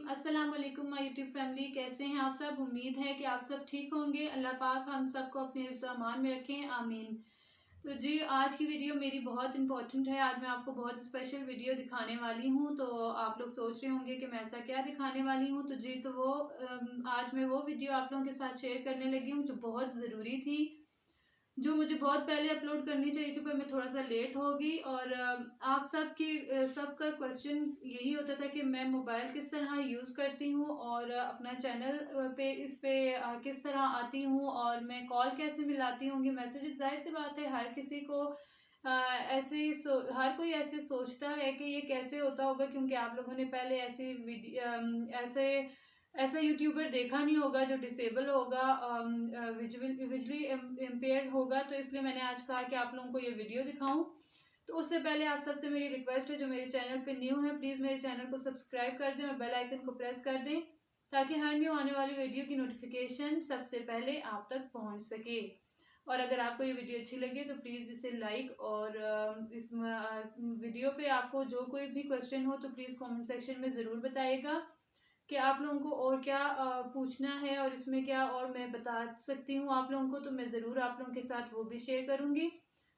अस्सलाम वालेकुम my YouTube family. कैसे हैं आप सब? उम्मीद है कि आप सब ठीक होंगे। अल्लाह पाक हम सबको अपने हिफ्ज़ अमान में रखें, आमीन। तो जी, आज की वीडियो मेरी बहुत इंपॉर्टेंट है। आज मैं आपको बहुत स्पेशल वीडियो दिखाने वाली हूँ। तो आप लोग सोच रहे होंगे कि मैं ऐसा क्या दिखाने वाली हूँ। तो जी, तो वो आज मैं वो वीडियो आप लोगों के साथ शेयर करने लगी हूँ जो बहुत ज़रूरी थी, जो मुझे बहुत पहले अपलोड करनी चाहिए थी, पर मैं थोड़ा-सा लेट हो गई। और आप सबका क्वेश्चन यही होता था कि मैं मोबाइल किस तरह यूज़ करती हूँ और अपना चैनल पे इस पे किस तरह आती हूँ और मैं कॉल कैसे मिलाती होंगी मैसेजेस। ज़ाहिर-सी बात है, हर किसी को ऐसे ही हर कोई ऐसे सोचता है कि ये कैसे होता होगा, क्योंकि आप लोगों ने पहले ऐसे ऐसा यूट्यूबर देखा नहीं होगा जो डिसेबल होगा, विजुअली इम्पेयर्ड होगा। तो इसलिए मैंने आज कहा कि आप लोगों को ये वीडियो दिखाऊं। तो उससे पहले आप सबसे मेरी रिक्वेस्ट है, जो मेरे चैनल पे न्यू है, प्लीज़ मेरे चैनल को सब्सक्राइब कर दें और बेल आइकन को प्रेस कर दें, ताकि हर न्यू आने वाली वीडियो की नोटिफिकेशन सबसे पहले आप तक पहुंच सके। और अगर आपको ये वीडियो अच्छी लगे तो प्लीज़ इसे लाइक, और इस वीडियो पे आपको जो कोई भी क्वेश्चन हो तो प्लीज़ कमेंट सेक्शन में ज़रूर बताइएगा कि आप लोगों को और क्या पूछना है और इसमें क्या और मैं बता सकती हूँ आप लोगों को। तो मैं ज़रूर आप लोगों के साथ वो भी शेयर करूँगी।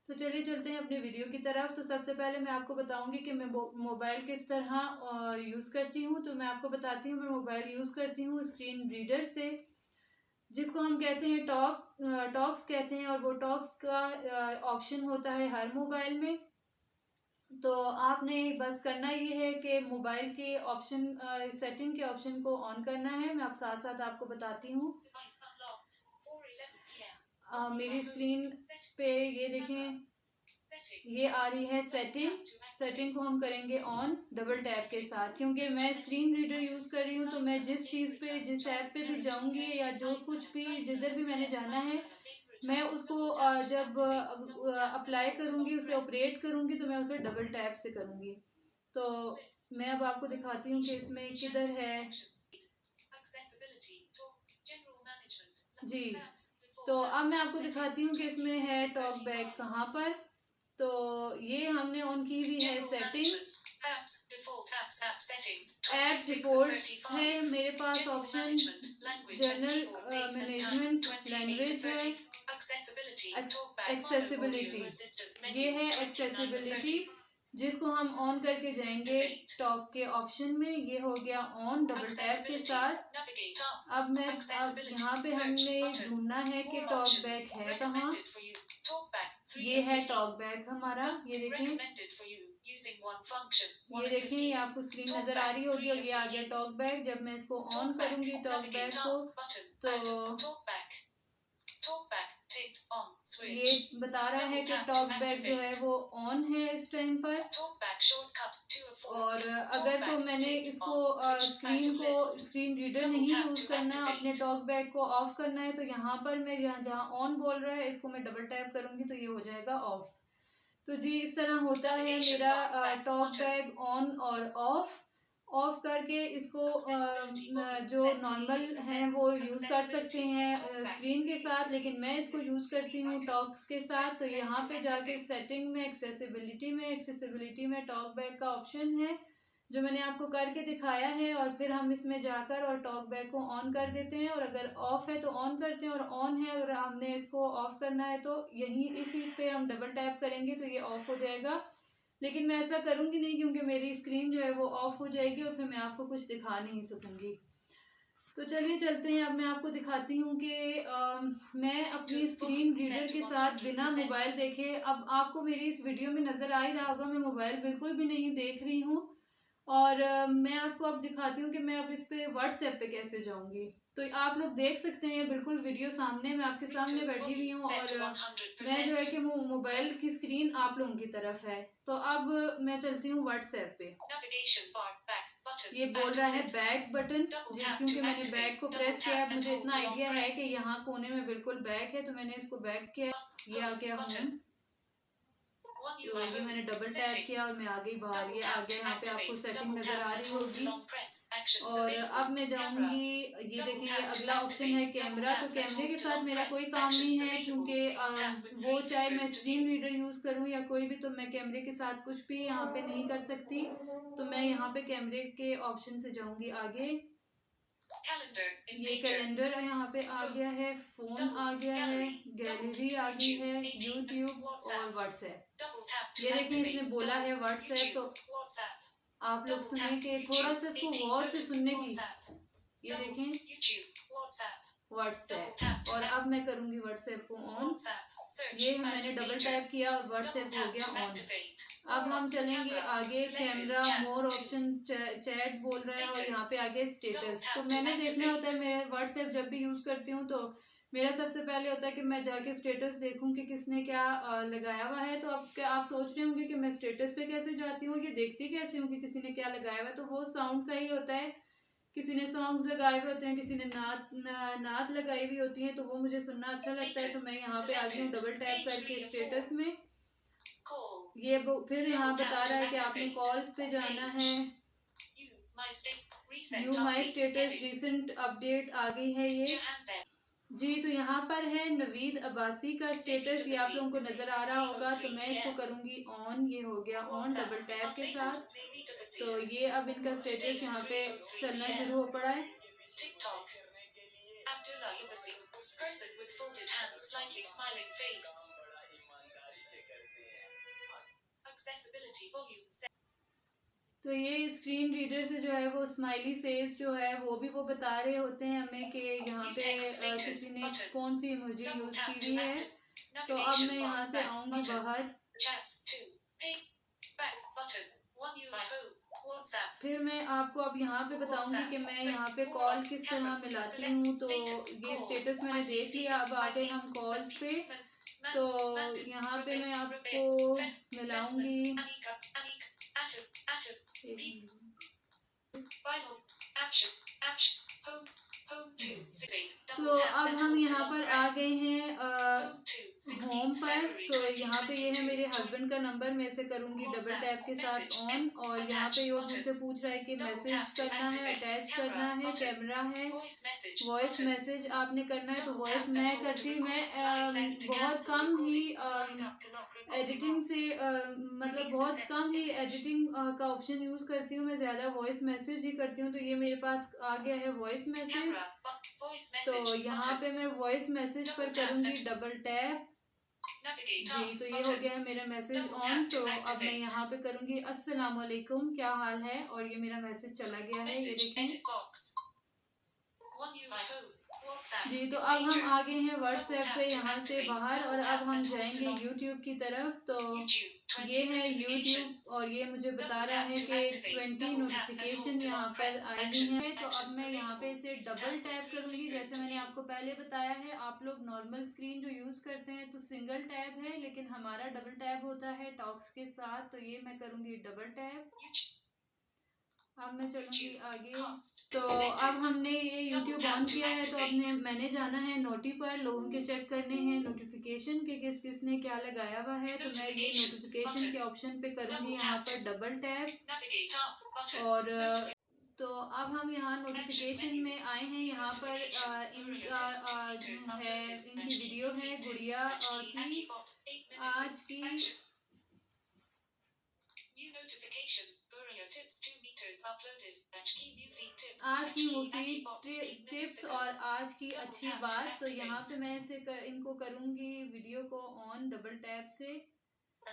तो चलिए चलते हैं अपने वीडियो की तरफ। तो सबसे पहले मैं आपको बताऊँगी कि मैं मोबाइल किस तरह यूज़ करती हूँ। तो मैं आपको बताती हूँ, मैं मोबाइल यूज़ करती हूँ स्क्रीन रीडर से, जिसको हम कहते हैं टॉक्स कहते हैं। और वो टॉक्स का ऑप्शन होता है हर मोबाइल में। तो आपने बस करना ये है कि मोबाइल के ऑप्शन, सेटिंग के ऑप्शन को ऑन करना है। मैं आप साथ साथ आपको बताती हूँ। मेरी स्क्रीन पे ये देखें, ये आ रही है सेटिंग। सेटिंग को हम करेंगे ऑन डबल टैप के साथ, क्योंकि मैं स्क्रीन रीडर यूज़ कर रही हूँ। तो मैं जिस चीज़ पे, जिस ऐप पे भी जाऊँगी या जो कुछ भी जिधर भी मैंने जाना है, मैं उसको जब अप्लाई करूँगी, उसे ऑपरेट करूँगी, तो मैं उसे डबल टैप से करूँगी। तो मैं अब आपको दिखाती हूँ कि इसमें किधर है जी। तो अब मैं आपको दिखाती हूँ कि इसमें है टॉक बैक कहाँ पर। तो ये हमने ऑन की हुई है सेटिंग। ऐप डिफ़ॉल्ट है मेरे पास ऑप्शन, जनरल मैनेजमेंट, लैंग्वेज है, एक्सेसिबिलिटी। ये है एक्सेसिबिलिटी, जिसको हम ऑन करके जाएंगे टॉक के ऑप्शन में। ये हो गया ऑन डबल टैप के साथ। अब यहाँ पे हमने ढूंढना है कि टॉक बैक है कहाँ। ये है टॉक बैक हमारा, ये देखें, ये देखें, ये आपको स्क्रीन नजर आ रही होगी और ये आ गया टॉक बैक। जब मैं इसको ऑन करूंगी टॉक बैक को, तो ये बता रहा है कि टॉक बैक जो है वो ऑन है इस टाइम पर। और अगर तो मैंने इसको स्क्रीन रीडर नहीं यूज़ करना, अपने टॉक बैक को ऑफ करना है, तो यहाँ पर मैं जहाँ जहाँ ऑन बोल रहा है इसको मैं डबल टैप करूँगी तो ये हो जाएगा ऑफ। तो जी, इस तरह होता है मेरा टॉक बैक ऑन और ऑफ। ऑफ करके इसको जो नॉर्मल हैं वो यूज़ कर सकते हैं स्क्रीन के साथ, लेकिन मैं इसको यूज़ करती हूँ टॉक्स के साथ। तो यहाँ पे जाके सेटिंग में, एक्सेसिबिलिटी में टॉक बैक का ऑप्शन है, जो मैंने आपको करके दिखाया है। और फिर हम इसमें जाकर और टॉक बैक को ऑन कर देते हैं, और अगर ऑफ है तो ऑन करते हैं, और ऑन है अगर हमने इसको ऑफ करना है तो यहीं इसी पे हम डबल टैप करेंगे तो ये ऑफ हो जाएगा। लेकिन मैं ऐसा करूँगी नहीं, क्योंकि मेरी स्क्रीन जो है वो ऑफ हो जाएगी और फिर मैं आपको कुछ दिखा नहीं सकूँगी। तो चलिए चलते हैं, अब मैं आपको दिखाती हूँ कि मैं अपनी स्क्रीन रीडर के साथ बिना मोबाइल देखे, अब आपको मेरी इस वीडियो में नज़र आ ही रहा होगा मैं मोबाइल बिल्कुल भी नहीं देख रही हूँ। और मैं आपको अब दिखाती हूँ कि मैं अब इस पे व्हाट्सएप पे कैसे जाऊँगी। तो आप लोग देख सकते हैं बिल्कुल वीडियो सामने, मैं आपके सामने बैठी हुई हूँ, और मैं जो है कि मोबाइल की स्क्रीन आप लोगों की तरफ है। तो अब मैं चलती हूँ व्हाट्सएप पे। ये बोल रहा है बैक बटन जी, क्योंकि मैंने बैक को प्रेस किया है। मुझे इतना आइडिया है कि यहाँ कोने में बिल्कुल बैक है, तो मैंने इसको बैक किया। ये आ गया होम। तो ये मैंने डबल टैप किया और मैं आ गई बाहर। ये आ गया, यहाँ पे आपको सेटिंग नज़र आ रही होगी। और अब मैं जाऊंगी, ये देखिए ये अगला ऑप्शन है कैमरा। तो कैमरे के साथ मेरा कोई काम नहीं है, क्योंकि वो चाहे मैं स्क्रीन रीडर यूज़ करूं या कोई भी, तो मैं कैमरे के साथ कुछ भी यहाँ पे नहीं कर सकती। तो मैं यहाँ पे कैमरे के ऑप्शन से जाऊंगी आगे। ये कैलेंडर यहाँ पे आ गया है, फोन आ गया है, गैलरी आ गई है, यूट्यूब और व्हाट्सएप। ये देखें इसने बोला है व्हाट्सएप, तो आप लोग सुने कि थोड़ा सा इसको गौर से सुनने की। ये देखें व्हाट्सएप, और अब मैं करूंगी व्हाट्सएप को ऑन। ये मैंने डबल टैप किया और व्हाट्सएप हो गया ऑन। अब हम चलेंगे आगे, कैमरा मोर ऑप्शन, चैट बोल रहा है और यहाँ पे आगे स्टेटस। तो मैंने देखना होता है, मैं व्हाट्सएप जब भी यूज़ करती हूँ तो मेरा सबसे पहले होता है कि मैं जाके स्टेटस देखूं कि किसने क्या लगाया हुआ है। तो अब क्या आप सोच रहे होंगे कि मैं स्टेटस पे कैसे जाती हूँ, ये देखती कैसे हूँ कि किसी ने क्या लगाया हुआ है। तो वो साउंड का ही होता है, किसी ने सॉन्ग्स लगाए हुए होते हैं, किसी ने नात लगाई हुई होती है, तो वो मुझे सुनना अच्छा लगता है। तो मैं यहाँ पे आ गई हूँ डबल टैप करके स्टेटस में। ये फिर यहाँ बता रहा है कि आपने कॉल्स पे जाना है। View my status recent update आ गई है ये जी। तो यहाँ पर है नवीद अब्बासी का स्टेटस, ये आप लोगों को नजर आ रहा होगा। तो मैं इसको करूंगी ऑन, ये हो गया ऑन डबल टैप के साथ। तो ये अब इनका स्टेटस यहाँ पे चलना शुरू हो पड़ा है। तो ये स्क्रीन रीडर से जो है वो स्माइली फेस जो है वो बता रहे होते हैं हमें कि यहाँ पे किसी ने कौन सी इमोजी यूज की हुई है। तो अब मैं यहाँ से आऊंगी बाहर। फिर मैं आपको अब यहाँ पे बताऊंगी कि मैं यहाँ पे कॉल किस तरह मिलाती हूँ। तो ये स्टेटस मैंने देख लिया, अब आ गए हम कॉल्स पे। तो यहाँ पे मैं आपको मिलाऊंगी। तो अब हम यहाँ पर आ गए हैं होम पर। तो यहाँ पे ये है मेरे हस्बैंड का नंबर, मैं इसे करूँगी डबल टैप के साथ ऑन। और यहाँ पे वो मुझसे पूछ रहा है कि मैसेज करना है, अटैच करना है, कैमरा है, वॉइस मैसेज आपने करना है। तो वॉइस मैं करती हूँ, मैं बहुत कम ही एडिटिंग से मतलब बहुत कम ही एडिटिंग का ऑप्शन यूज़ करती हूँ। मैं ज़्यादा वॉइस मैसेज ही करती हूँ। तो ये मेरे पास आ गया है वॉइस मैसेज। तो यहाँ पे मैं वॉइस मैसेज पर करूँगी डबल टैप जी। तो ये हो गया है मेरा मैसेज ऑन। तो अब मैं यहाँ पे करूँगी अस्सलाम वालेकुम, क्या हाल है, और ये मेरा मैसेज चला गया है, ये देखें जी। तो अब हम आ गए हैं व्हाट्सएप पे यहाँ से बाहर, और अब हम जाएंगे यूट्यूब की तरफ। तो ये है यूट्यूब, और ये मुझे बता रहा है कि 20 नोटिफिकेशन यहाँ पर आई हुई हैं। तो अब मैं यहाँ पे इसे डबल टैप करूँगी। जैसे मैंने आपको पहले बताया है, आप लोग नॉर्मल स्क्रीन जो यूज़ करते हैं तो सिंगल टैप है, लेकिन हमारा डबल टैप होता है टॉक्स के साथ। तो ये मैं करूँगी डबल टैप। अब मैं चलूंगी आगे। तो अब हमने ये YouTube ऑन किया है, तो अब मैंने जाना है नोटी पर, लोगों के चेक करने हैं नोटिफिकेशन के किस किस ने क्या लगाया हुआ है। तो मैं ये नोटिफिकेशन के ऑप्शन पे करूंगी यहाँ पर डबल टैप। और तो अब हम यहाँ नोटिफिकेशन में आए हैं। यहाँ पर इनका है, इनकी वीडियो है गुड़िया की आज की मुफीद टिप्स और आज की अच्छी बात। तो यहाँ पे मैं इनको करूँगी वीडियो को ऑन डबल टैप से। तो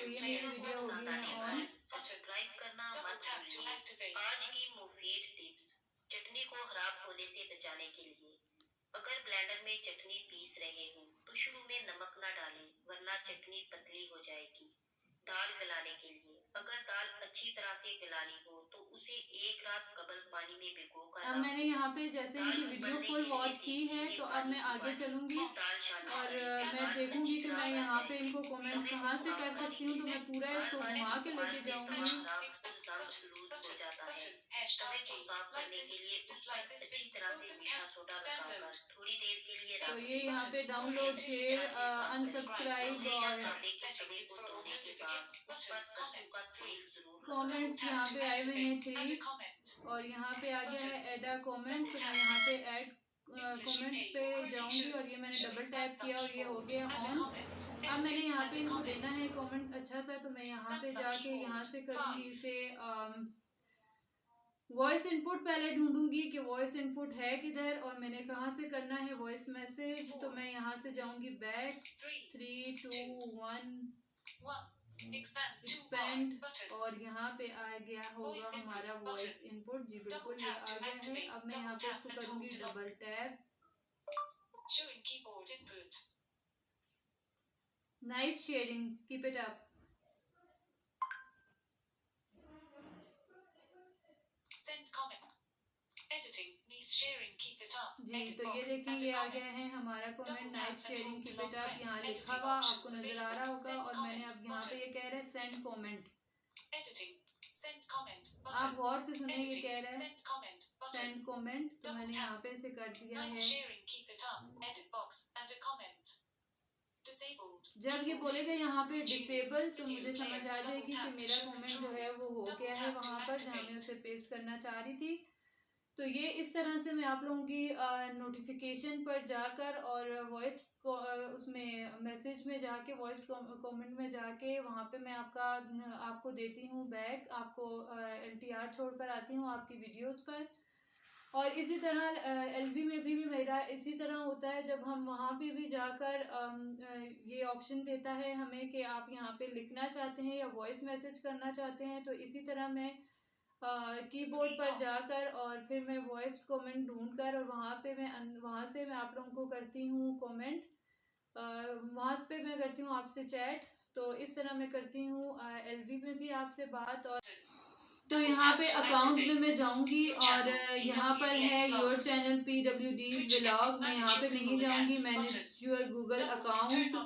ये मेरी वीडियो हो गई है ऑन। सब्सक्राइब करना मत भूलिए। आज की मुफीद टिप्स, चटनी को खराब होने से बचाने के लिए। अगर ब्लेंडर में चटनी पीस रहे हो तो शुरू में नमक ना डालें, वरना चटनी पतली हो जाएगी। दाल गलाने के लिए, अगर दाल अच्छी तरह से गलानी हो तो उसे एक रात कबल पानी में भिगोकर अब रख मैंने दो। यहाँ पे जैसे दाल इनकी वीडियो उबलने फुल के लिए वॉच की देगची है, में तो अब पानी मैं आगे उबालें। चलूँगी फिर दाल शामिल और करें। मैं दाल देखूँगी अच्छी कि तरह मैं गल यहाँ पे जाएगी। इनको कमेंट तवे को कहाँ से साफ कर करने सकती के हूँ, तो लिए मैं पूरा बार इसको बार घुमा के इस्तेमाल लेके से तवा जाऊँगी। खराब खुद जंग लूज हो जाता है। तवे को साफ करने के लिए उस पर अच्छी तरह से मीठा सोडा लगाकर थोड़ी देर के लिए तो रख ये दें। यहाँ पे डाउनलोड, फिर अच्छी शेयर, तरह से साफ करें। अनसब्सक्राइब लोहे या और तांबे के तवे को धोने के बाद उस पर सरसों का तेल जरूर लगाएं। कमेंट्स यहाँ पे आए हुए हैं 3 और यहाँ पे आ गया है ऐड अ कमेंट, तो मैं यहाँ पे ऐड कमेंट पे जाऊंगी और ये मैंने डबल टैप किया और ये हो गया ऑन। अब मैंने यहाँ पे इनको देना है कमेंट अच्छा सा, तो मैं यहाँ पे जाके यहाँ से करूँगी इसे वॉइस इनपुट पहले ढूंढूंगी कि वॉइस इनपुट है किधर और मैंने कहाँ से करना है वॉइस मैसेज। तो मैं यहाँ से जाऊंगी बैक, 3 2 1 एक्सपेंड और यहाँ पे आ गया होगा हमारा वॉइस इनपुट। जी बिल्कुल ये आ गया है। अब मैं यहाँ पे इसको करूँगी double tap. Nice sharing, keep it up. जी तो ये देखिए ये आ गया है हमारा comment, nice sharing keep it up, यहाँ लिखा हुआ आपको नजर आ रहा होगा। और मैंने अब यहाँ पे ये कह रहा है सेंड कमेंट। आप गौर से सुनिए, ये कह रहा है सेंड कमेंट, तो मैंने यहाँ पे इसे कर दिया है। जब ये बोलेगा यहाँ पे डिसेबल, तो मुझे समझ आ जाएगी कि मेरा कमेंट जो है वो हो गया है वहाँ पर जहाँ मैं उसे पेस्ट करना चाह रही थी। तो ये इस तरह से मैं आप लोगों की नोटिफिकेशन पर जाकर और वॉइस को उसमें मैसेज में जाके वॉइस कमेंट में जाके वहाँ पे मैं आपको देती हूँ बैक, आपको LTR छोड़कर आती हूँ आपकी वीडियोस पर। और इसी तरह LV में भी मेरा इसी तरह होता है, जब हम वहाँ पे भी जाकर ये ऑप्शन देता है हमें कि आप यहाँ पे लिखना चाहते हैं या वॉइस मैसेज करना चाहते हैं, तो इसी तरह मैं कीबोर्ड पर जाकर और फिर मैं वॉइस कमेंट ढूंढकर और वहाँ से मैं आप लोगों को करती हूँ कमेंट, वहाँ पे मैं करती हूँ आपसे चैट। तो इस तरह मैं करती हूँ LV में भी आपसे बात। और तो यहाँ पे अकाउंट में मैं जाऊंगी और यहाँ पर है योर चैनल PWD's व्लॉग, मैं यहाँ पे नहीं जाऊंगी। Manage your Google account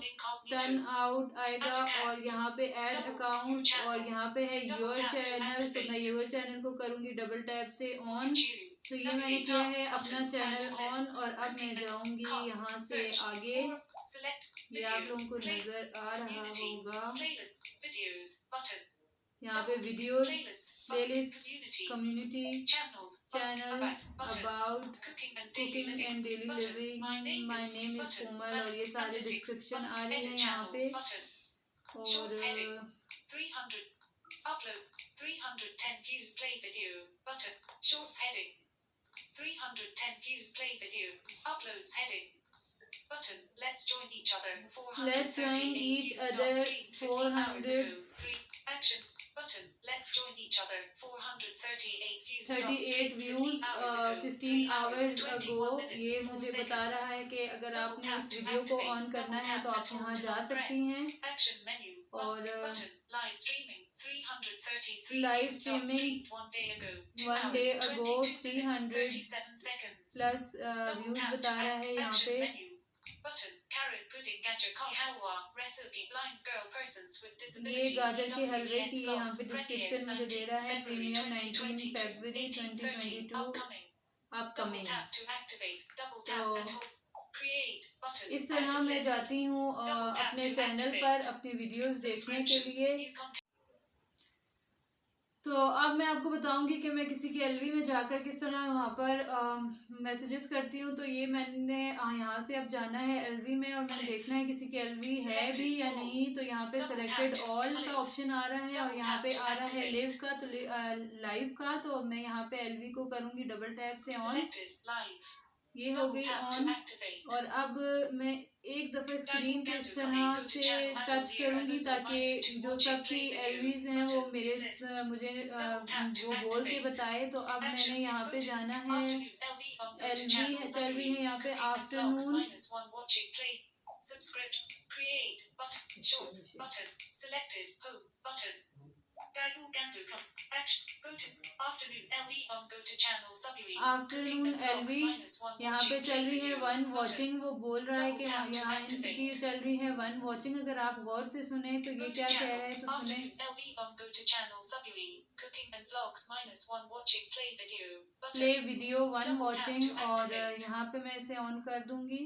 turn out आएगा और यहाँ पे ऐड अकाउंट और यहाँ पे है योर चैनल, तो मैं योर चैनल को करूँगी डबल टैप से ऑन। तो ये मैंने किया है अपना चैनल ऑन और अब मैं जाऊंगी यहाँ से आगे, ये आप लोगों को नजर आ रहा होगा यहाँ पे videos, playlist, community, channel, about, cooking and daily living, my name is Komal और ये सारे डिस्क्रिप्शन आ रही है यहाँ पे। और let's join each other 400 38 views 15 hours ago. ये मुझे बता रहा है कि अगर आपने इस वीडियो को ऑन करना है तो आप यहाँ जा सकती हैं। और लाइव स्ट्रीमिंग 1 डे अगो 300 प्लस व्यूज बता रहा है यहाँ पे। ये गाजर के हलवे की यहाँ पे डिस्क्रिप्शन मुझे दे रहा है, प्रीमियर 19 फरवरी 2022 अपकमिंग। तो इस तरह मैं जाती हूँ अपने चैनल पर अपनी वीडियोस देखने के लिए। तो अब मैं आपको बताऊंगी कि मैं किसी की LV में जाकर किस तरह वहाँ पर मैसेजेस करती हूँ। तो ये मैंने यहाँ से अब जाना है LV में और मैंने देखना है किसी की LV है भी या नहीं। तो यहाँ पे सिलेक्टेड ऑल का ऑप्शन आ रहा है और यहाँ पे आ रहा है लिव का, तो लाइव का। तो मैं यहाँ पे LV को करूँगी डबल टैप से ऑन, ये हो गई ऑन। और अब मैं एक दफ़ा स्क्रीन पे इस तरह से टच करूँगी ताकि जो सबकी LVs हैं वो मुझे वो बोल के बताए। तो अब मैंने यहाँ पे जाना है, LV चल रही है यहाँ पे आफ्टरनून। आफ्टरनून एलवी यहाँ पे चल रही है वन वॉचिंग। वो बोल रहा है कि यहाँ इनकी चल रही है वन वॉचिंग। अगर आप गौर से सुने तो ये क्या कह रहा है तो सुने। प्ले वीडियो वन वॉचिंग, और यहाँ पे मैं इसे ऑन कर दूंगी।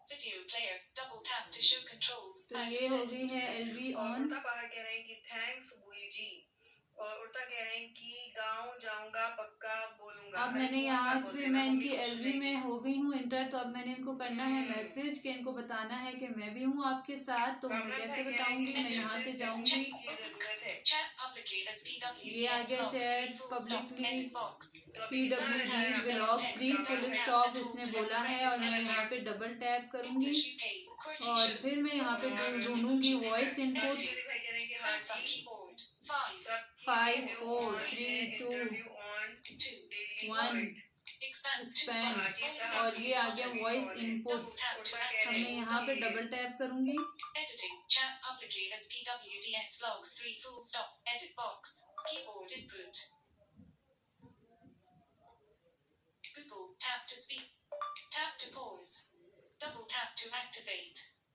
तो ये हो गई है एलवी और ऑन। उल्टा पहाड़ कह रहे हैं कि थैंक्स बुई जी। और उल्टा कह रहे हैं कि गाँव जाऊंगा पक्का बोलूंगा। अब अरे मैंने फोन यहाँ मत पे बोलते ना, मैं मम्मी इनकी खुश हो एलवी में जाएगी। हो गई हूँ इंटर। तो अब मैंने इनको करना है मैसेज कि इनको बताना है कि मैं भी हूँ आपके साथ। तो मैं कामरान कैसे भाई कह रहे हैं कि बताऊंगी, मैं मुझे यहाँ से सिर्फ जाऊंगी। एडमिशन की जरूरत है। ये आ गया चैट पब्लिकली तो अभी कितना रखा है PWD आपने? व्लॉग 3 फुल कामरान भाई स्टॉप इसने बोला है, और मैं यहाँ पे डबल टैप करूंगी और फिर मैं यहाँ पे ढूंढूंगी वॉइस इनपुट। अर्शी अली भाई कह रहे हैं कि हाँ जी। सबकी 5 वीडियो 4 ऑन है, 3 2 interview on, daily 1 comment. Expand. हाजी साहब और ये आ गया की वॉइस कॉल है। इनपुट। उल्टा कह अब रहे मैं हैं यहाँ पे कि डबल टैप करूंगी।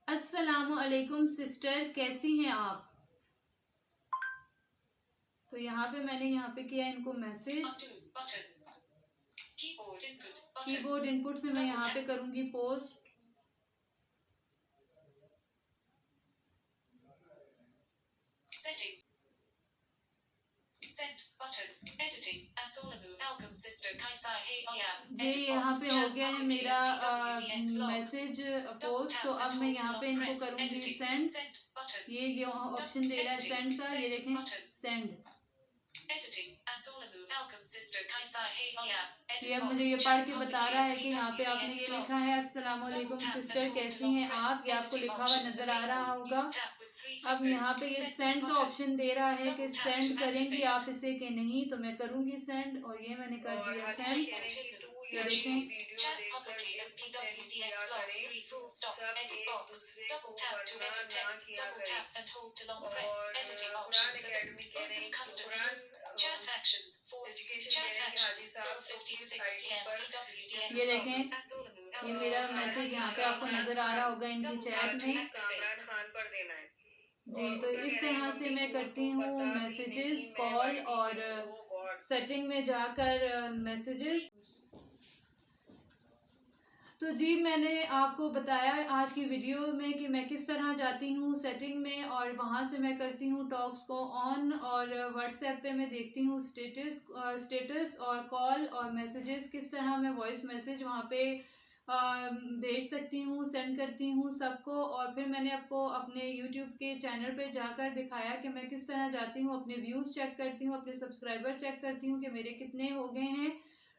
अस्सलामु अलैकुम सिस्टर, कैसी हैं आप। तो यहाँ पे मैंने यहाँ पे किया इनको मैसेज। कीबोर्ड इनपुट से मैं यहाँ पे करूंगी पोस्ट। ये यहाँ पे हो गया है मेरा मैसेज पोस्ट। तो अब मैं यहाँ पे इनको करूंगी सेंड। ये ऑप्शन दे रहा है सेंड का, ये देखें सेंड। ये अब मुझे ये पढ़ के बता रहा है कि यहाँ पे आपने ये लिखा है अस्सलाम वालेकुम सिस्टर, कैसी हैं आप। ये आपको लिखा हुआ नजर आ रहा होगा। अब यहाँ पे ये सेंड का ऑप्शन दे रहा है कि सेंड करेंगी आप इसे कि नहीं। तो मैं करूंगी सेंड, और ये मैंने कर और दिया हाजी सेंड। कह रहे हैं कि 2 ये या 3 देखें वीडियो देखकर गिफ्ट सेंड किया करें। सब एक दूसरे को वरना ना किया करें। और कुरान एकेडमी कह रहे हैं कि कुरान एजुकेशन कह रहे हैं कि हाजी साहब को किस आईडी पर। ये देखें, ये मेरा मैसेज यहाँ पे आपको नजर आ रहा होगा इनकी चैट में। कामरान खान पर देना है। जी, तो इस तरह से मैं करती हूँ मैसेजेस, कॉल और सेटिंग में जाकर मैसेजेस। तो जी, मैंने आपको बताया आज की वीडियो में कि मैं किस तरह जाती हूँ सेटिंग में और वहाँ से मैं करती हूँ टॉक्स को ऑन, और व्हाट्सएप पे मैं देखती हूँ स्टेटस और कॉल और मैसेजेस किस तरह मैं वॉइस मैसेज वहाँ पे भेज सकती हूँ, सेंड करती हूँ सबको। और फिर मैंने आपको अपने यूट्यूब के चैनल पे जाकर दिखाया कि मैं किस तरह जाती हूँ, अपने व्यूज़ चेक करती हूँ, अपने सब्सक्राइबर चेक करती हूँ कि मेरे कितने हो गए हैं।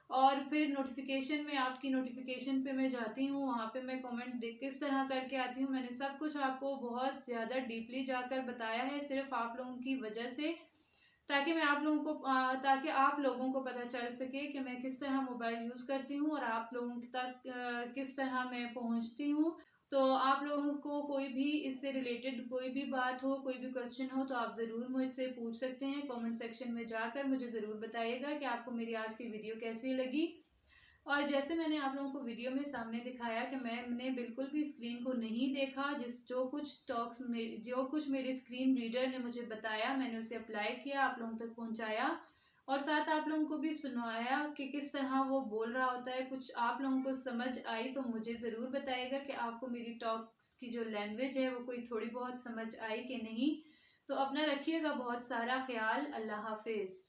और फिर नोटिफिकेशन में आपकी नोटिफिकेशन पे मैं जाती हूँ, वहाँ पे मैं कमेंट देख किस तरह करके आती हूँ। मैंने सब कुछ आपको बहुत ज़्यादा डीपली जाकर बताया है सिर्फ आप लोगों की वजह से, ताकि मैं आप लोगों को ताकि आप लोगों को पता चल सके कि मैं किस तरह मोबाइल यूज़ करती हूँ और आप लोगों तक किस तरह मैं पहुँचती हूँ। तो आप लोगों को कोई भी इससे रिलेटेड कोई भी बात हो, कोई भी क्वेश्चन हो, तो आप ज़रूर मुझसे पूछ सकते हैं। कमेंट सेक्शन में जाकर मुझे ज़रूर बताइएगा कि आपको मेरी आज की वीडियो कैसी लगी। और जैसे मैंने आप लोगों को वीडियो में सामने दिखाया कि मैंने बिल्कुल भी स्क्रीन को नहीं देखा, जो कुछ मेरे स्क्रीन रीडर ने मुझे बताया मैंने उसे अप्लाई किया, आप लोगों तक पहुंचाया और साथ आप लोगों को भी सुनाया कि किस तरह वो बोल रहा होता है। कुछ आप लोगों को समझ आई तो मुझे ज़रूर बताइएगा कि आपको मेरी टॉक्स की जो लैंग्वेज है वो कोई थोड़ी बहुत समझ आई कि नहीं। तो अपना रखिएगा बहुत सारा ख्याल। अल्लाह हाफिज़।